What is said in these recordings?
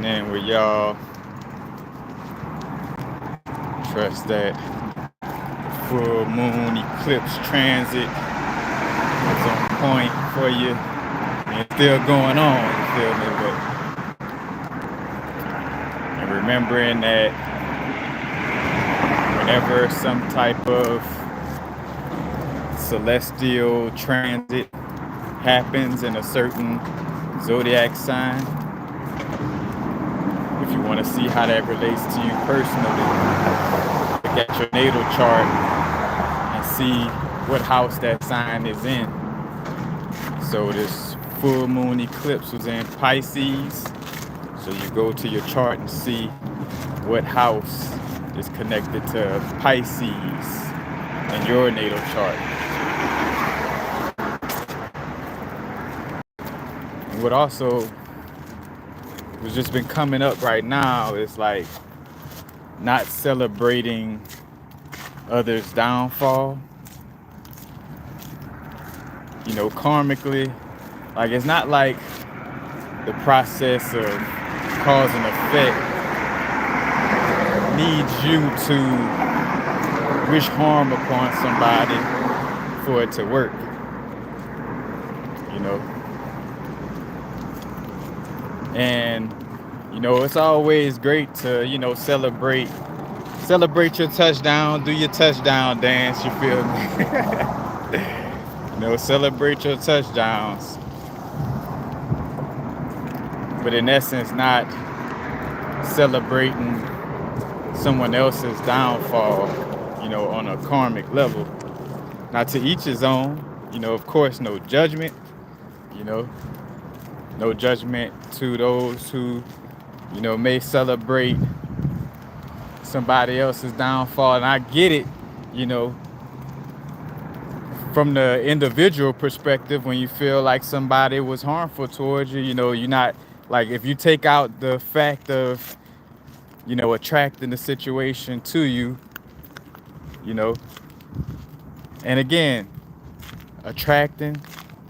in with y'all. Trust that full moon eclipse transit was on point for you. And it's still going on, you feel me? And remembering that whenever some type of celestial transit happens in a certain zodiac sign, if you want to see how that relates to you personally, look at your natal chart and see what house that sign is in. So this full moon eclipse was in Pisces. So you go to your chart and see what house is connected to Pisces in your natal chart. And what also has just been coming up right now is like not celebrating others' downfall. You know, karmically, like it's not like the process of cause and effect needs you to wish harm upon somebody for it to work, you know. And you know, it's always great to, you know, celebrate your touchdown, do your touchdown dance, you feel me? You know, celebrate your touchdowns, but in essence not celebrating someone else's downfall, you know, on a karmic level. Now, to each his own, you know, of course, no judgment, you know, no judgment to those who, you know, may celebrate somebody else's downfall. And I get it, you know, from the individual perspective, when you feel like somebody was harmful towards you, you know, you're not, like, if you take out the fact of, you know, attracting the situation to you, you know, and again, attracting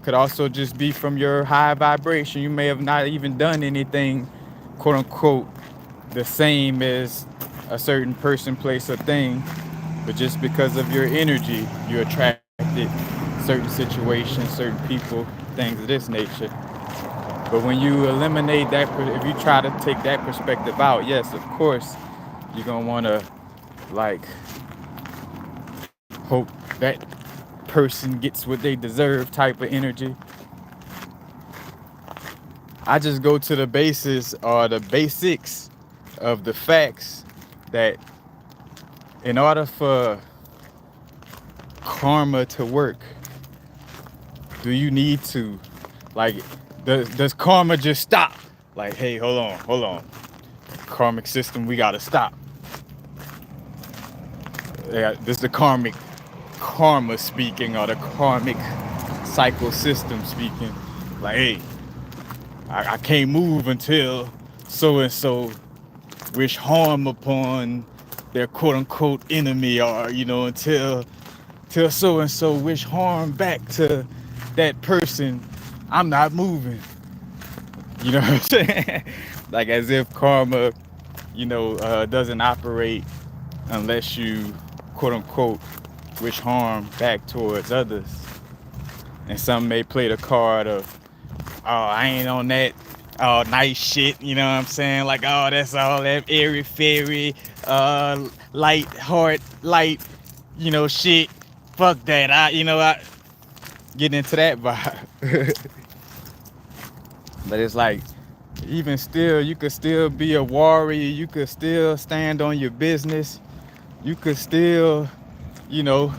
could also just be from your high vibration. You may have not even done anything, quote unquote, the same as a certain person, place, or thing, but just because of your energy, you attracted certain situations, certain people, things of this nature. But when you eliminate that, if you try to take that perspective out, yes, of course, you're gonna want to like hope that person gets what they deserve type of energy. I just go to the basis or the basics of the facts that in order for karma to work, do you need to, like, does karma just stop? Like, hey, hold on. Karmic system, we gotta stop. Yeah, this is the karma speaking, or the karmic cycle system speaking. Like, hey, I can't move until so-and-so wish harm upon their quote-unquote enemy, or, you know, until so-and-so wish harm back to that person, I'm not moving. You know what I'm saying? Like, as if karma, you know, doesn't operate unless you, quote-unquote, wish harm back towards others. And some may play the card of, oh, I ain't on that nice shit, you know what I'm saying? Like, oh, that's all that airy-fairy, light, you know, shit. Fuck that. I get into that vibe. But it's like, even still, you could still be a warrior. You could still stand on your business. You could still, you know,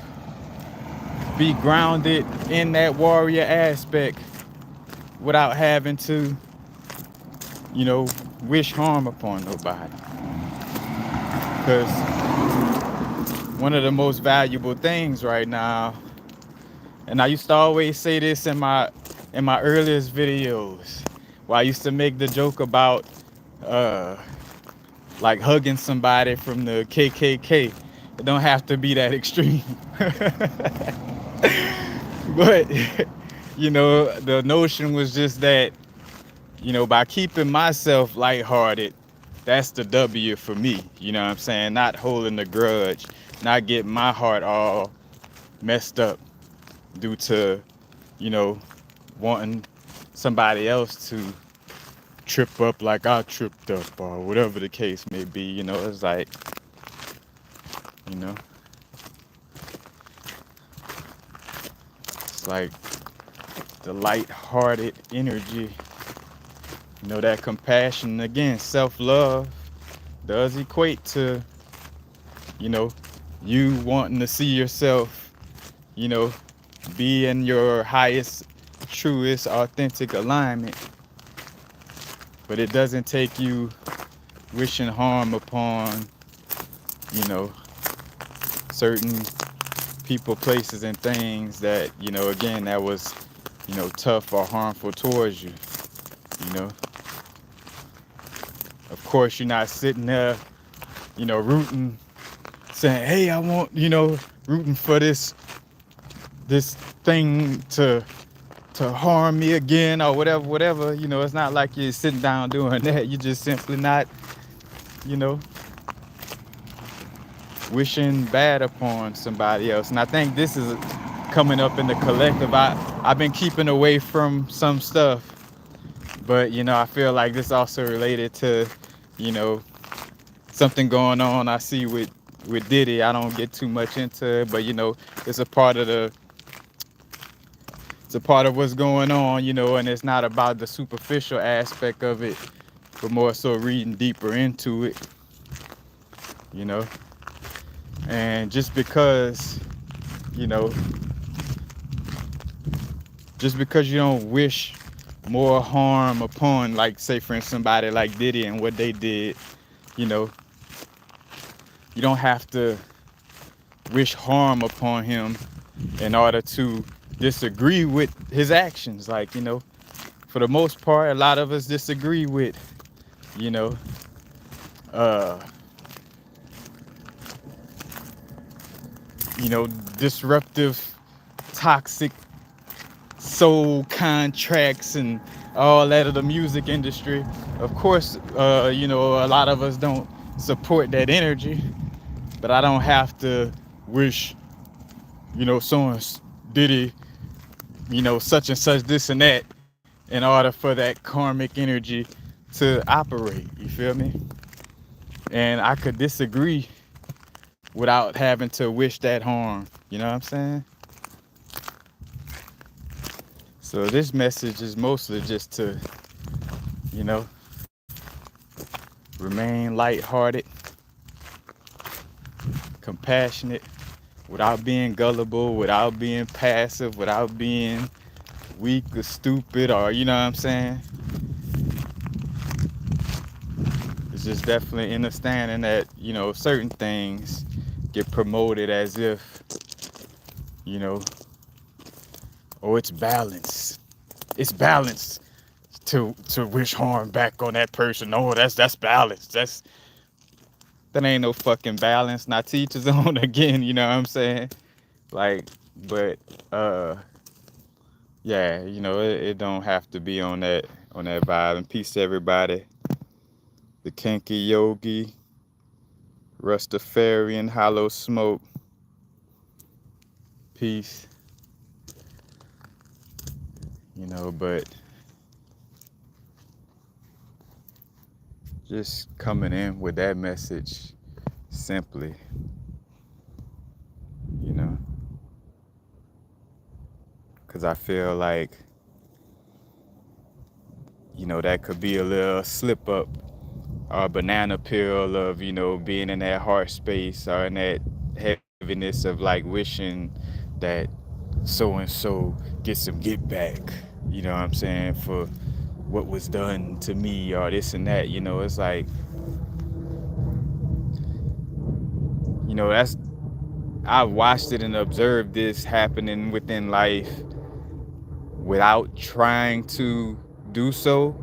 be grounded in that warrior aspect without having to, you know, wish harm upon nobody. Because one of the most valuable things right now, and I used to always say this in my earliest videos, where I used to make the joke about like hugging somebody from the KKK. It don't have to be that extreme. But, you know, the notion was just that by keeping myself lighthearted, that's the W for me. You know what I'm saying? Not holding a grudge, not getting my heart all messed up due to, you know, wanting somebody else to trip up like I tripped up or whatever the case may be. It's like, you know, it's like the light-hearted energy, that compassion. Again, self-love does equate to, you know, you wanting to see yourself, you know, be in your highest, truest, authentic alignment. But it doesn't take you wishing harm upon, you know, certain people, places, and things that, again, that was, tough or harmful towards you, you know. Of course, you're not sitting there, rooting, saying, hey, I want, rooting for this thing to harm me again or whatever. It's not like you're sitting down doing that. You're just simply not, you know, wishing bad upon somebody else. And I think this is coming up in the collective. I've been keeping away from some stuff, but I feel like this also related to, you know, something going on I see with Diddy. I don't get too much into it, but it's a part of what's going on, and it's not about the superficial aspect of it, but more so reading deeper into it, and just because you don't wish more harm upon, like, say for instance, somebody like Diddy and what they did, you don't have to wish harm upon him in order to disagree with his actions. Like, for the most part, a lot of us disagree with, uh, disruptive, toxic soul contracts and all that of the music industry. Of course, a lot of us don't support that energy, but I don't have to wish, someone Diddy, such and such, this and that, in order for that karmic energy to operate. You feel me? And I could disagree without having to wish that harm. You know what I'm saying? So this message is mostly just to, remain lighthearted, compassionate, without being gullible, without being passive, without being weak or stupid, or, you know what I'm saying? It's just definitely understanding that, certain things get promoted as if, oh, it's balance. It's balance to wish harm back on that person. Oh, that's balance. That ain't no fucking balance. Now teach his own again, you know what I'm saying? Like, but yeah, it don't have to be on that vibe. And peace to everybody. The Kinky Yogi, Rastafarian, Hollow Smoke. Peace. But just coming in with that message simply, because I feel like, that could be a little slip up or banana peel of, being in that heart space or in that heaviness of like wishing that so-and-so gets some get back, you know what I'm saying, for what was done to me or this and that. It's like, that's, I watched it and observed this happening within life without trying to do so.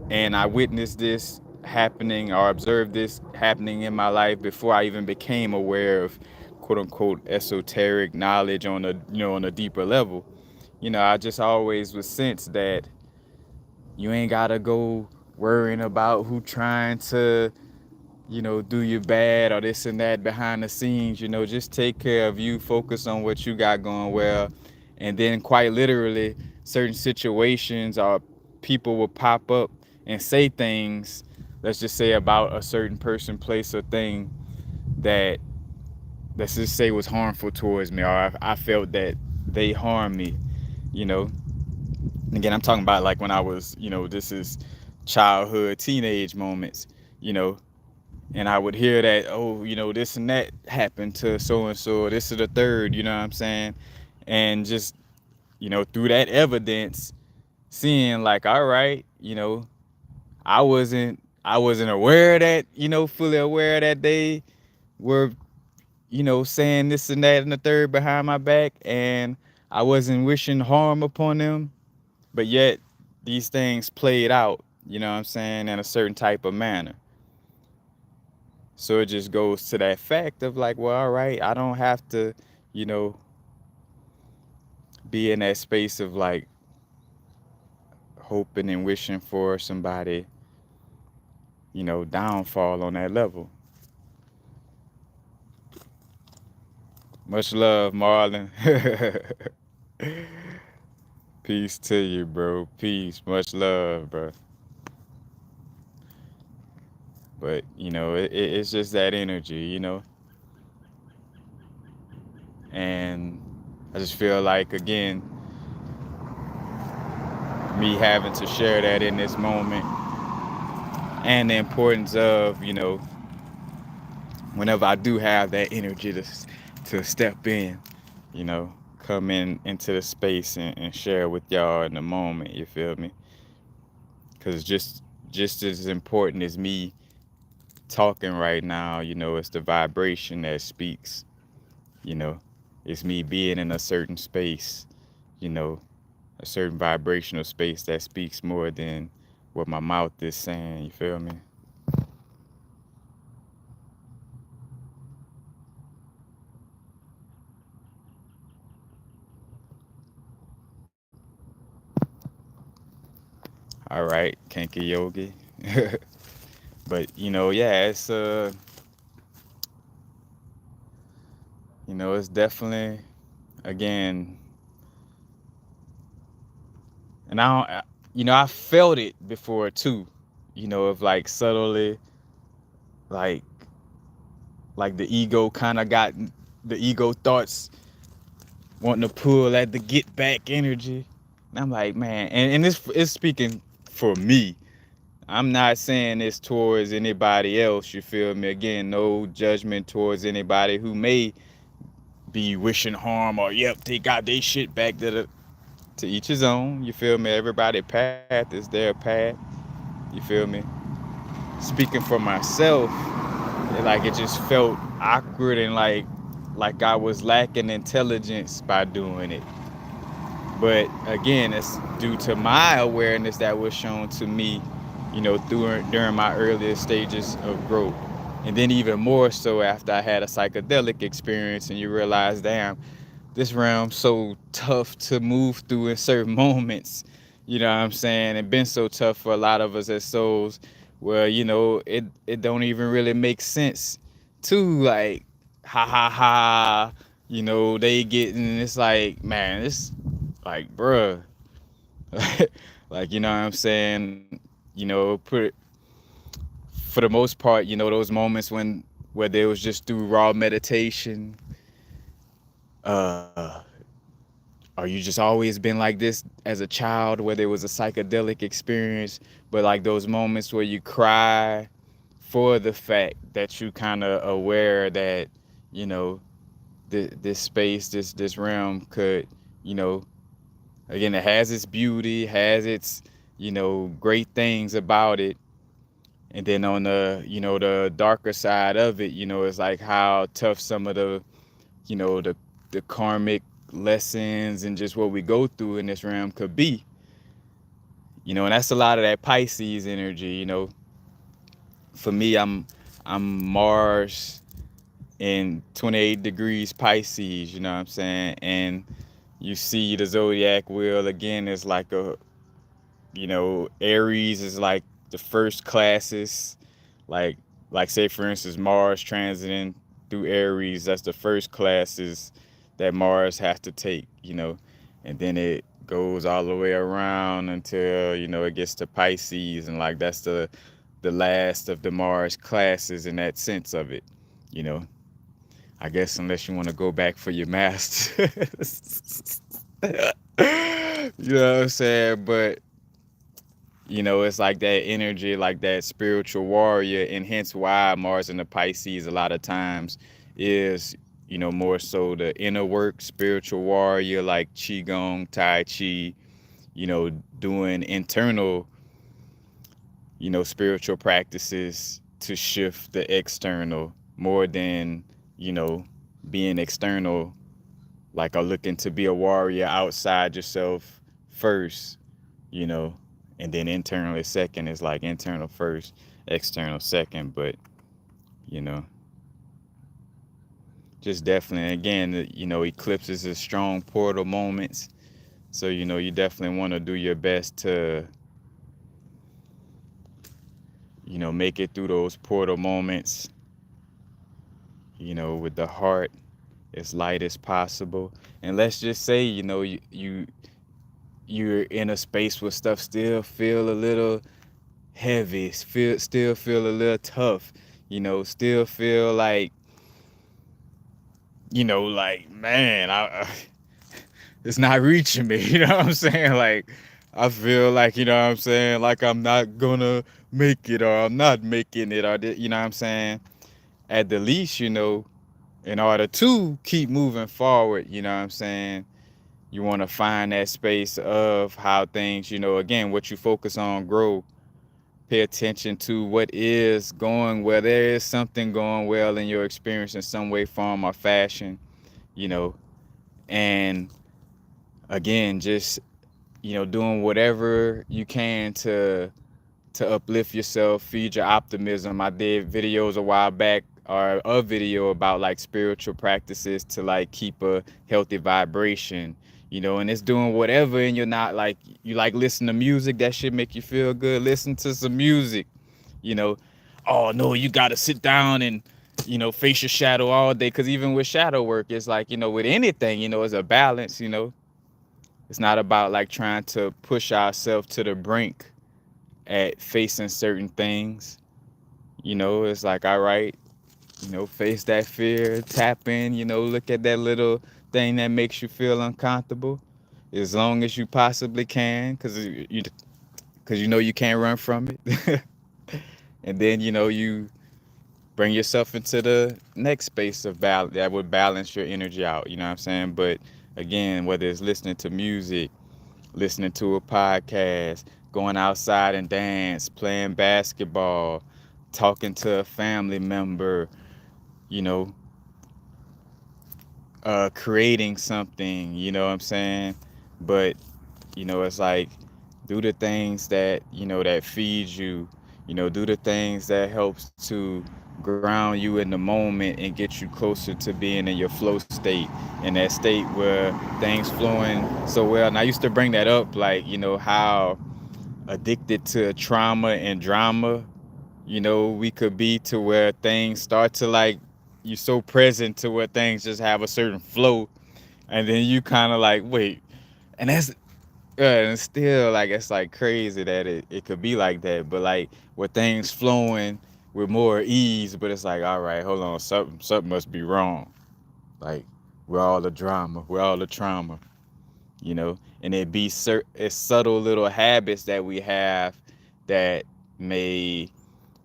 And I witnessed this happening or observed this happening in my life before I even became aware of quote unquote esoteric knowledge on a deeper level. I just always was sensed that, You ain't gotta go worrying about who trying to, do you bad or this and that behind the scenes. Just take care of you, focus on what you got going well. And then quite literally, certain situations or people will pop up and say things, let's just say about a certain person, place, or thing that, let's just say, was harmful towards me, or I felt that they harmed me, you know. Again, I'm talking about like when I was, this is childhood, teenage moments, you know, and I would hear that, oh, this and that happened to so and so, this is the third, you know what I'm saying? And just, through that evidence, seeing like, all right, I wasn't aware that, fully aware that they were, saying this and that and the third behind my back, and I wasn't wishing harm upon them, but yet these things played out, you know what I'm saying, in a certain type of manner. So it just goes to that fact of like, well, all right, I don't have to, you know, be in that space of like hoping and wishing for somebody, downfall on that level. Much love, Marlon. Peace to you, bro. Peace. Much love, bro. But, it's just that energy, and I just feel like, again, me having to share that in this moment and the importance of, whenever I do have that energy to step in, you know, come into the space and share with y'all in the moment, you feel me? Because just as important as me talking right now, it's the vibration that speaks, you know. It's me being in a certain space, you know, a certain vibrational space that speaks more than what my mouth is saying, you feel me? All right, Kanki Yogi. But yeah, it's definitely, again, and I don't, I felt it before too, of like subtly, like the ego kind of got the ego thoughts wanting to pull at the get back energy. And I'm like, man, and this is speaking for me. I'm not saying this towards anybody else, you feel me? Again, no judgment towards anybody who may be wishing harm or, yep, they got their shit back to each his own, you feel me? Everybody's path is their path, you feel me? Speaking for myself, it just felt awkward and like I was lacking intelligence by doing it. But again, it's due to my awareness that was shown to me, during my earlier stages of growth. And then even more so after I had a psychedelic experience and you realize, damn, this realm's so tough to move through in certain moments. You know what I'm saying? And been so tough for a lot of us as souls where, it don't even really make sense to like, ha ha ha, they getting, it's like, man, it's like, bruh, like, you know what I'm saying? For the most part, those moments where there was just through raw meditation, uh, or you just always been like this as a child where there was a psychedelic experience, but like those moments where you cry for the fact that you kind of aware that, you know, this space, this realm could, you know, again, it has its beauty, has its, great things about it. And then on the, the darker side of it, it's like how tough some of the, the karmic lessons and just what we go through in this realm could be. And that's a lot of that Pisces energy, For me, I'm Mars in 28 degrees Pisces, you know what I'm saying? And you see the zodiac wheel again is like Aries is like the first classes, like say for instance Mars transiting through Aries, that's the first classes that Mars has to take, and then it goes all the way around until it gets to Pisces, and like that's the last of the Mars classes in that sense of it, you know. I guess unless you want to go back for your masters. You know what I'm saying? But it's like that energy, like that spiritual warrior, and hence why Mars in the Pisces a lot of times is, more so the inner work, spiritual warrior, like Qigong, Tai Chi, doing internal, spiritual practices to shift the external more than, you know, being external, like or looking to be a warrior outside yourself first, you know, and then internally second is like internal first, external second. But, you know, just definitely, again, eclipses is strong portal moments. So, you definitely want to do your best to, make it through those portal moments, with the heart as light as possible. And let's just say, you're in a space where stuff still feel a little heavy, still feel a little tough, still feel like, like, man, it's not reaching me. You know what I'm saying? Like, I feel like, what I'm saying, like I'm not gonna make it, or I'm not making it, or you know what I'm saying? At the least, in order to keep moving forward, you know what I'm saying? You want to find that space of how things, again, what you focus on grow. Pay attention to what is going well. There is something going well in your experience in some way, form, or fashion, you know. And again, just, doing whatever you can to uplift yourself, feed your optimism. I did videos a while back, or a video about like spiritual practices to like keep a healthy vibration, and it's doing whatever. And you're not like, you like listen to music that should make you feel good. Listen to some music, you know. Oh no, you got to sit down and, face your shadow all day. Because even with shadow work, it's like, with anything, it's a balance, It's not about like trying to push ourselves to the brink at facing certain things. It's like, all right, face that fear, tap in, look at that little thing that makes you feel uncomfortable as long as you possibly can, because you can't run from it. And then, you bring yourself into the next space of balance that would balance your energy out, you know what I'm saying? But again, whether it's listening to music, listening to a podcast, going outside and dance, playing basketball, talking to a family member, you know, creating something, you know what I'm saying? But, it's like, do the things that, that feed you, do the things that helps to ground you in the moment and get you closer to being in your flow state, in that state where things flowing so well. And I used to bring that up, like, how addicted to trauma and drama, we could be, to where things start to like, you're so present to where things just have a certain flow, and then you kind of like, wait, and that's and still, like, it's like crazy that it could be like that, but like with things flowing with more ease. But it's like, all right, hold on, something must be wrong. Like, we're all the drama, we're all the trauma, and it be it's subtle little habits that we have that may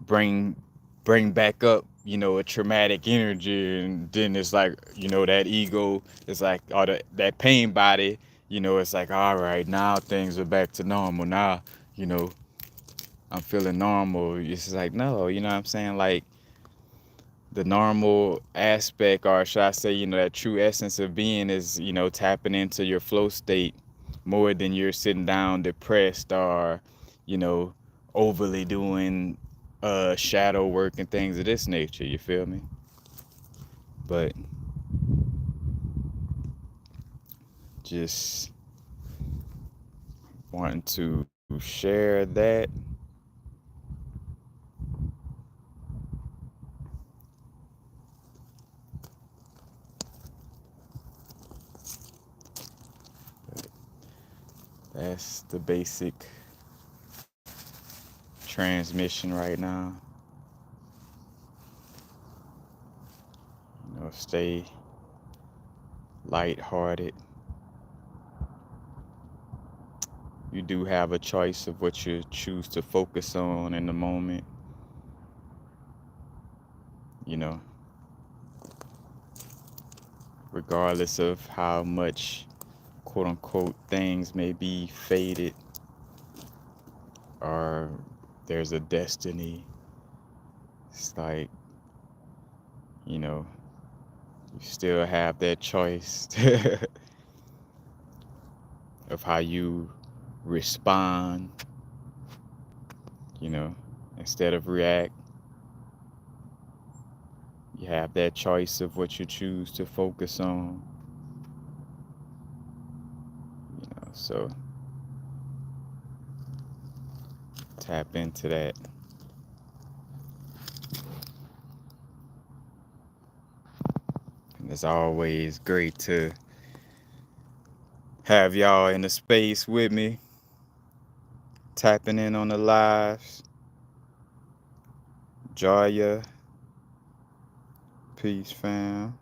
bring back up, a traumatic energy. And then it's like, that ego is like, or that pain body, it's like, all right, now things are back to normal. Now, you know, I'm feeling normal. It's like, no, you know what I'm saying? Like, the normal aspect, or should I say, that true essence of being is, tapping into your flow state more than you're sitting down depressed, or, you know, overly doing shadow work and things of this nature. You feel me? But just wanting to share that. That's the basic transmission right now. Stay lighthearted. You do have a choice of what you choose to focus on in the moment. You know, regardless of how much quote unquote things may be faded or there's a destiny. It's like, you still have that choice of how you respond, instead of react. You have that choice of what you choose to focus on. So tap into that. And it's always great to have y'all in the space with me, tapping in on the lives. Joya, peace, fam.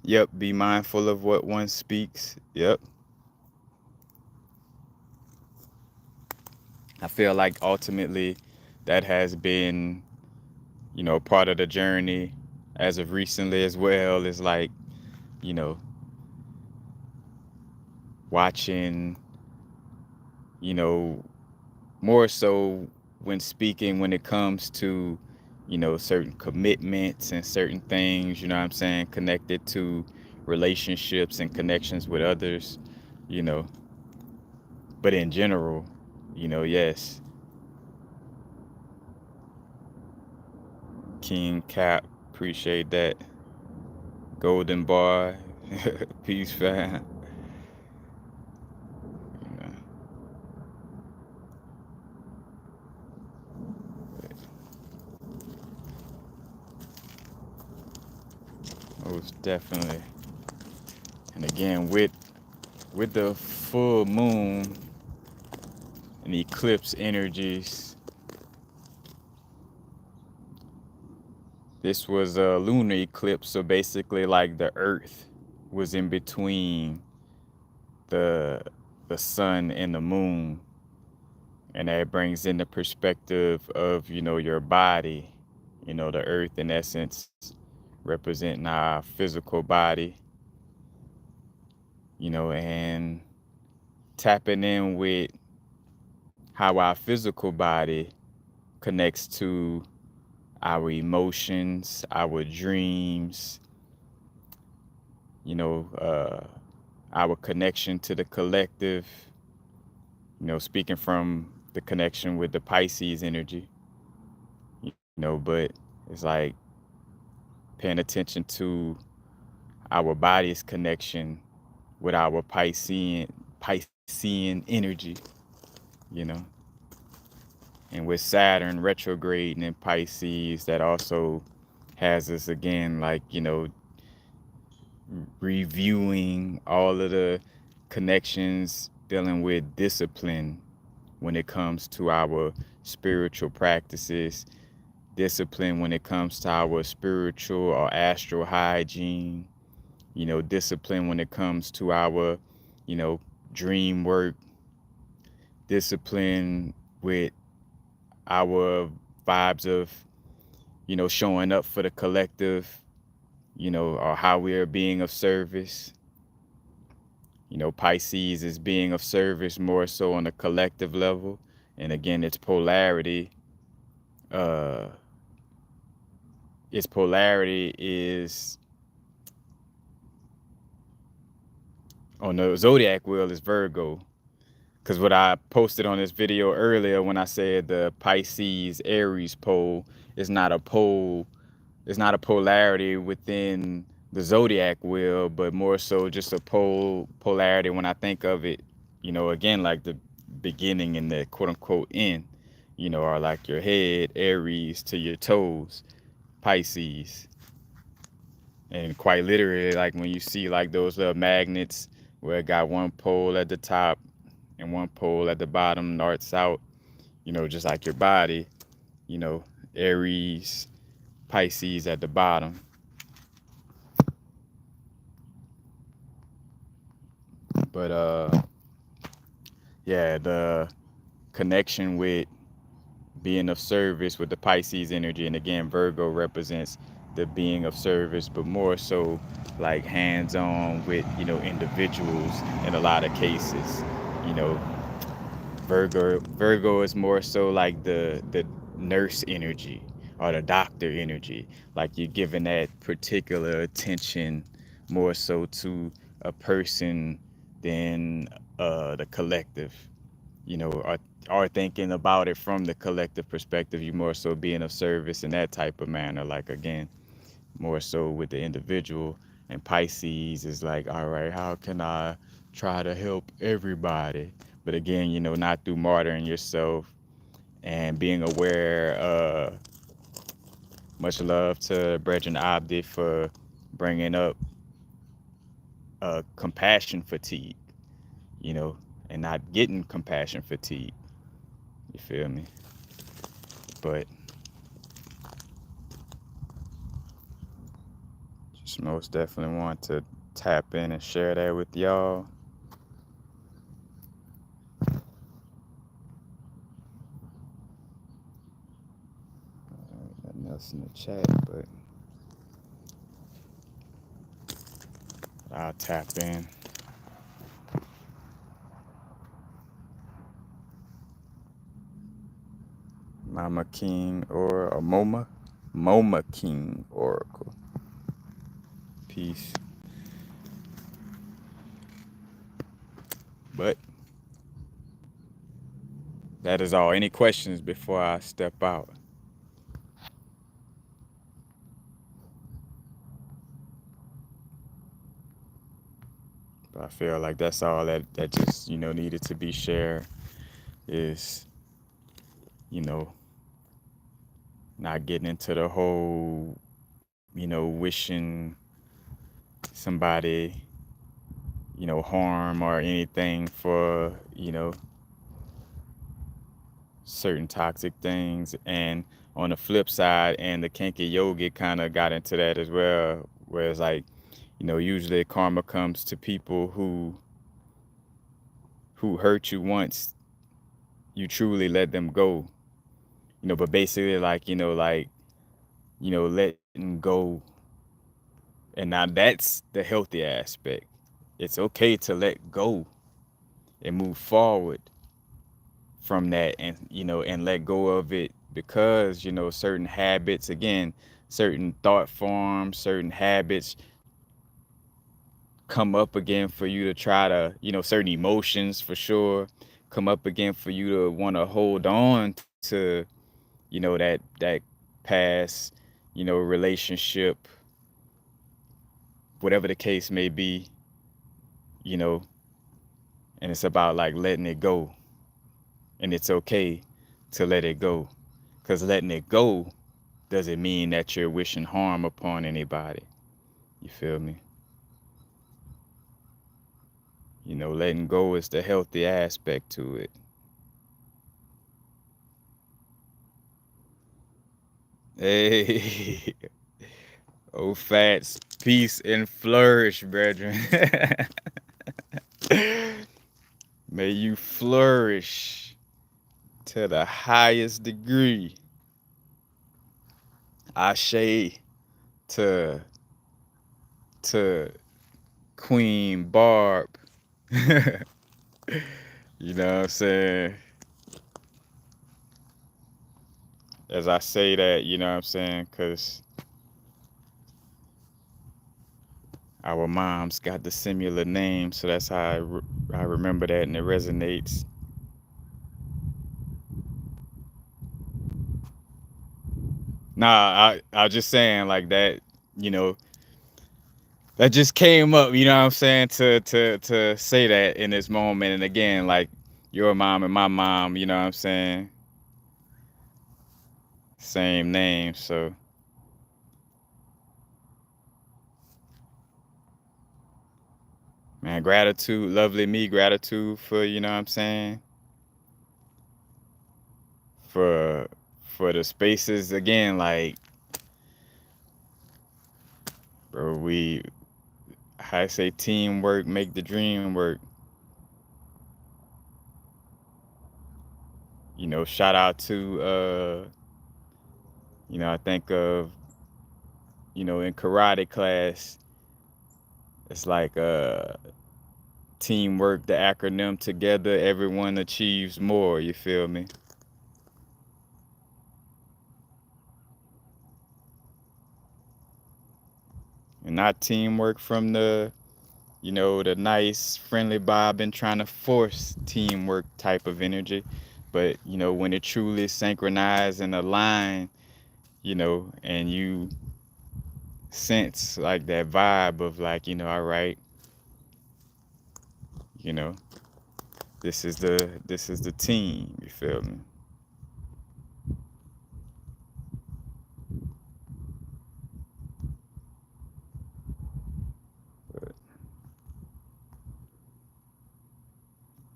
Yep, be mindful of what one speaks. Yep. I feel like ultimately that has been, part of the journey as of recently as well. Is like, watching, more so when speaking, when it comes to, certain commitments and certain things, what I'm saying, connected to relationships and connections with others, but in general, yes. King Cap, appreciate that. Golden Bar, peace, fam. Most definitely. And again, with the full moon and eclipse energies, this was a lunar eclipse, so basically like the earth was in between the sun and the moon, and that brings in the perspective of your body, the earth in essence representing our physical body, and tapping in with how our physical body connects to our emotions, our dreams, our connection to the collective, speaking from the connection with the Pisces energy, but it's like paying attention to our body's connection with our Piscean energy, and with Saturn retrograding in Pisces, that also has us again, like, reviewing all of the connections dealing with discipline when it comes to our spiritual practices, discipline when it comes to our spiritual or astral hygiene, discipline when it comes to our, dream work, discipline with our vibes of, showing up for the collective, or how we are being of service. Pisces is being of service more so on a collective level. And again, its polarity is on the zodiac wheel is Virgo. Because what I posted on this video earlier when I said the Pisces Aries pole is not a pole, it's not a polarity within the zodiac wheel, but more so just a polarity when I think of it, again, like the beginning and the quote unquote end, are like your head, Aries, to your toes, Pisces. And quite literally, like when you see like those little magnets where it got one pole at the top and one pole at the bottom, north, south, just like your body, you know, Aries, Pisces at the bottom. But yeah, the connection with being of service with the Pisces energy, and again, Virgo represents the being of service, but more so like hands-on with individuals in a lot of cases. You know, Virgo is more so like the nurse energy or the doctor energy. Like you're giving that particular attention more so to a person than the collective. Or thinking about it from the collective perspective, you more so being of service in that type of manner. Like again, more so with the individual. And Pisces is like, all right, how can I try to help everybody? But again, not through martyring yourself and being aware. Much love to Brethren Abdi for bringing up compassion fatigue, you know, and not getting compassion fatigue. You feel me? But just most definitely want to tap in and share that with y'all. Nothing else in the chat, but I'll tap in. Mama King or a Moma King Oracle. Peace. But that is all. Any questions before I step out? But I feel like that's all that just needed to be shared is you know not getting into the whole wishing somebody harm or anything for certain toxic things. And on the flip side, and the kinky yogi kind of got into that as well, where it's like usually karma comes to people who hurt you once you truly let them go. But basically like letting go. And now that's the healthy aspect. It's okay to let go and move forward from that, and and let go of it, because certain habits, again, certain thought forms, certain habits come up again for you to try to, certain emotions for sure come up again for you to want to hold on to, that past, relationship, whatever the case may be, you know, and it's about like letting it go. And it's okay to let it go, because letting it go doesn't mean that you're wishing harm upon anybody. You feel me? Letting go is the healthy aspect to it. Hey, oh fats, peace and flourish, brethren. May you flourish to the highest degree. Ashe to to Queen Barb. You know what I'm saying? As I say that, you know what I'm saying? Because our moms got the similar names, so that's how I remember that, and it resonates. Nah, I was just saying like that, you know, that just came up, you know what I'm saying, to say that in this moment. And again, like your mom and my mom, you know what I'm saying, same name. So man, gratitude, lovely me, gratitude for, you know what I'm saying, for the spaces again, like bro, we how I say teamwork make the dream work. You know, shout out to you know, I think of, you know, in karate class, it's like teamwork, the acronym together, everyone achieves more, you feel me? And not teamwork from the, you know, the nice, friendly vibe and trying to force teamwork type of energy. But, you know, when it truly synchronized and aligned, you know, and you sense like that vibe of like, you know, all right, you know, this is the team, you feel me? But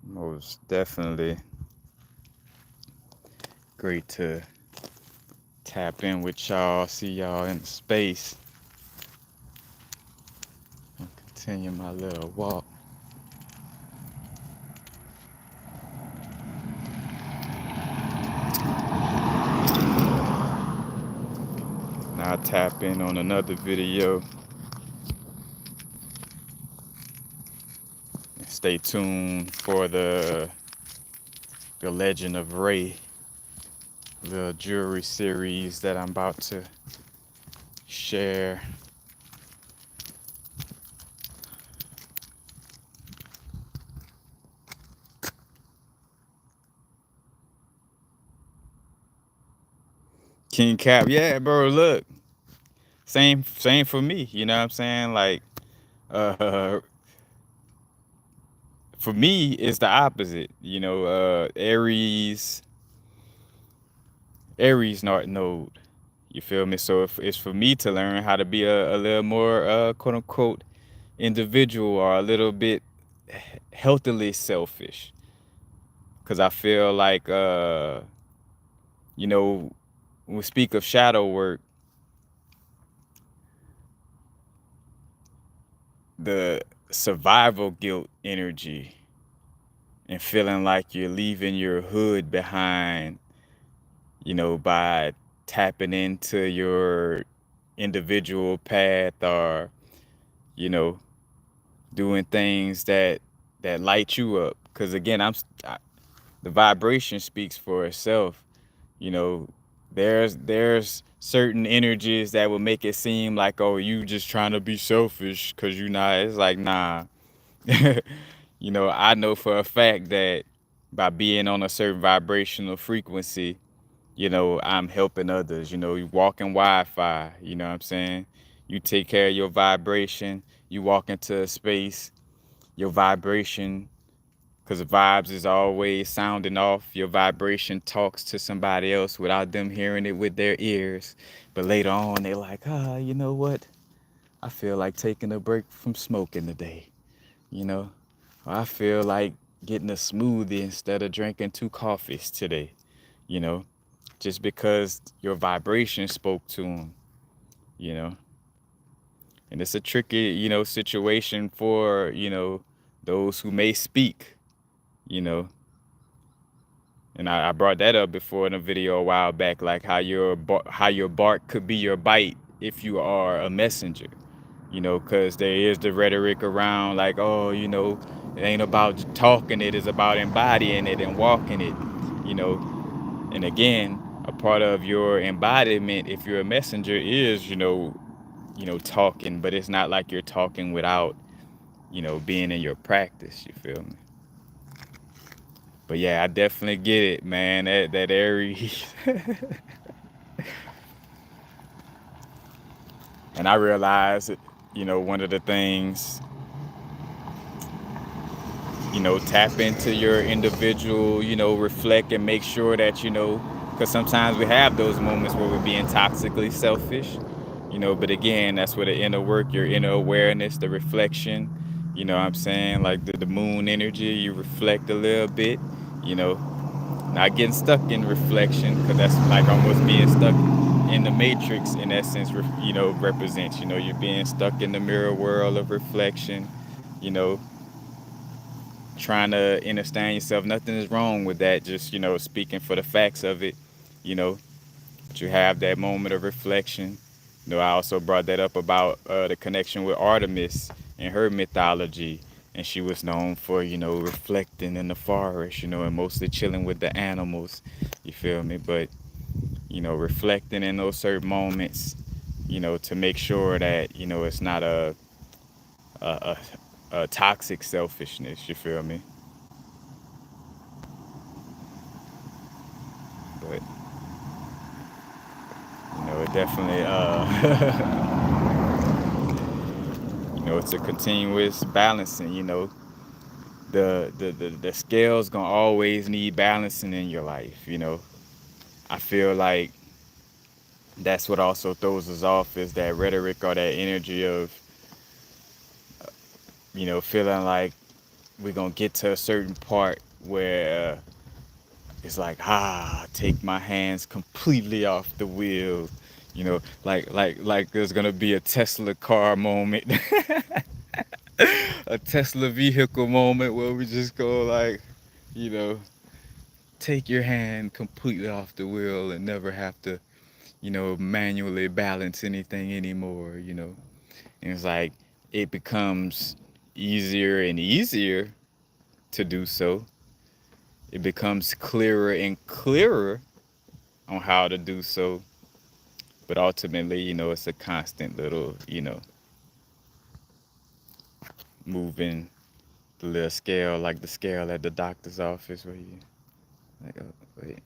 most definitely great to tap in with y'all, see y'all in space. I'll continue my little walk. Now I'll tap in on another video. Stay tuned for the Legend of Ray, the jewelry series that I'm about to share. King Cap, yeah, bro. Look, same for me. You know what I'm saying? Like, uh, for me, it's the opposite. You know, Aries North Node. You feel me? So if it's for me to learn how to be a little more quote unquote individual or a little bit healthily selfish, because I feel like you know, when we speak of shadow work, the survival guilt energy and feeling like you're leaving your hood behind, you know, by tapping into your individual path or, you know, doing things that light you up. Because again, the vibration speaks for itself. You know, there's certain energies that will make it seem like, oh, you just trying to be selfish because you not. It's like, nah. You know, I know for a fact that by being on a certain vibrational frequency, you know, I'm helping others. You know, you walking Wi-Fi. You know what I'm saying? You take care of your vibration. You walk into a space, your vibration, because vibes is always sounding off. Your vibration talks to somebody else without them hearing it with their ears. But later on, they're like, you know what? I feel like taking a break from smoking today. You know, or I feel like getting a smoothie instead of drinking two coffees today. You know, just because your vibration spoke to them. You know, and it's a tricky, you know, situation for, you know, those who may speak. You know, and I brought that up before in a video a while back, like how your bark could be your bite if you are a messenger, you know, because there is the rhetoric around like, oh, you know, it ain't about talking it, it's about embodying it and walking it, you know. And again, a part of your embodiment, if you're a messenger, is, you know, talking, but it's not like you're talking without, you know, being in your practice. You feel me? But yeah, I definitely get it, man. That Aries. And I realized, one of the things, tap into your individual, reflect and make sure that, because sometimes we have those moments where we're being toxically selfish, but again, that's where the inner work, your inner awareness, the reflection, what I'm saying, like the moon energy, you reflect a little bit, you know, not getting stuck in reflection, because that's like almost being stuck in the matrix in essence, represents, you're being stuck in the mirror world of reflection, you know, trying to understand yourself. Nothing is wrong with that. Just, speaking for the facts of it, you know, but you have that moment of reflection. I also brought that up about the connection with Artemis and her mythology. And she was known for, reflecting in the forest, and mostly chilling with the animals. You feel me? But, reflecting in those certain moments, to make sure that, it's not a, a toxic selfishness. You feel me? But it definitely, it's a continuous balancing. The scales gonna always need balancing in your life. I feel like that's what also throws us off is that rhetoric or that energy of, feeling like we're gonna get to a certain part where it's like, take my hands completely off the wheel. Like there's gonna be a Tesla car moment, a Tesla vehicle moment where we just go like, you know, take your hand completely off the wheel and never have to, manually balance anything anymore. And it's like it becomes easier and easier to do so. It becomes clearer and clearer on how to do so. But ultimately, it's a constant little, moving the little scale, like the scale at the doctor's office where you, like, oh, wait,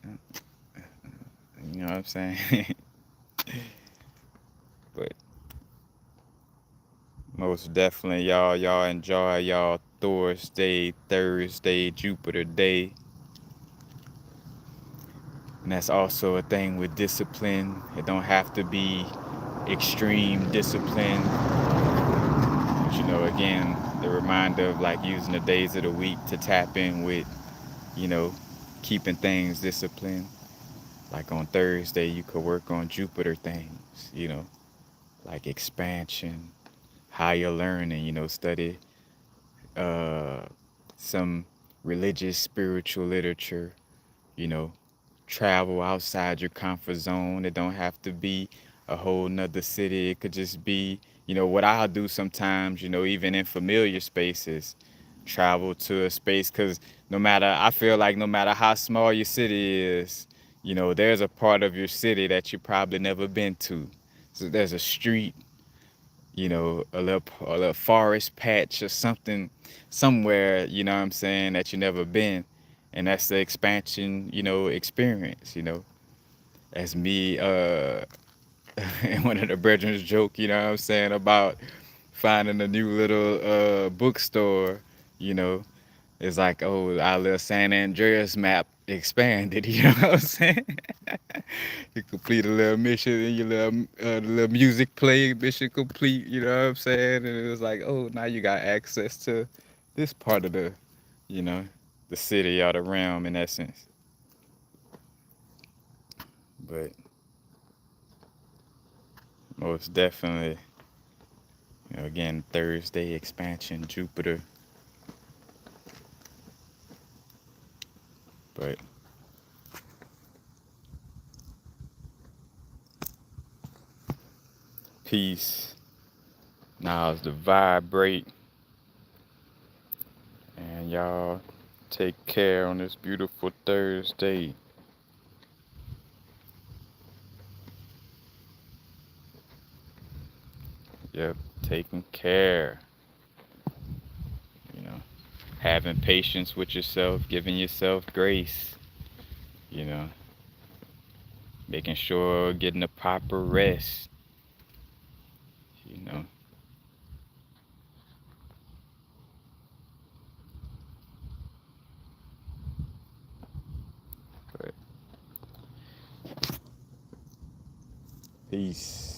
you know what I'm saying? But most definitely, y'all enjoy y'all Thursday, Jupiter Day. And that's also a thing with discipline. It don't have to be extreme discipline. But, again, the reminder of like using the days of the week to tap in with, you know, keeping things disciplined. Like on Thursday, you could work on Jupiter things, like expansion, higher learning, study uh, some religious, spiritual literature, you know, travel outside your comfort zone. It don't have to be a whole nother city. It could just be, what I'll do sometimes, even in familiar spaces, travel to a space because I feel like no matter how small your city is, there's a part of your city that you probably never been to. So there's a street, a little forest patch or something somewhere, what I'm saying, that you never been. And that's the expansion, experience, As me, and one of the brethren's joke, what I'm saying, about finding a new little bookstore, you know, it's like, oh, our little San Andreas map expanded, you know what I'm saying? You complete a little mission and your little music play, mission complete, you know what I'm saying? And it was like, oh, now you got access to this part of you know, the city or the realm in essence. But most definitely, again, Thursday expansion, Jupiter. But peace. Now is to vibrate. And y'all take care on this beautiful Thursday. Yep, taking care. You know, having patience with yourself, giving yourself grace. You know, making sure getting the proper rest. Peace.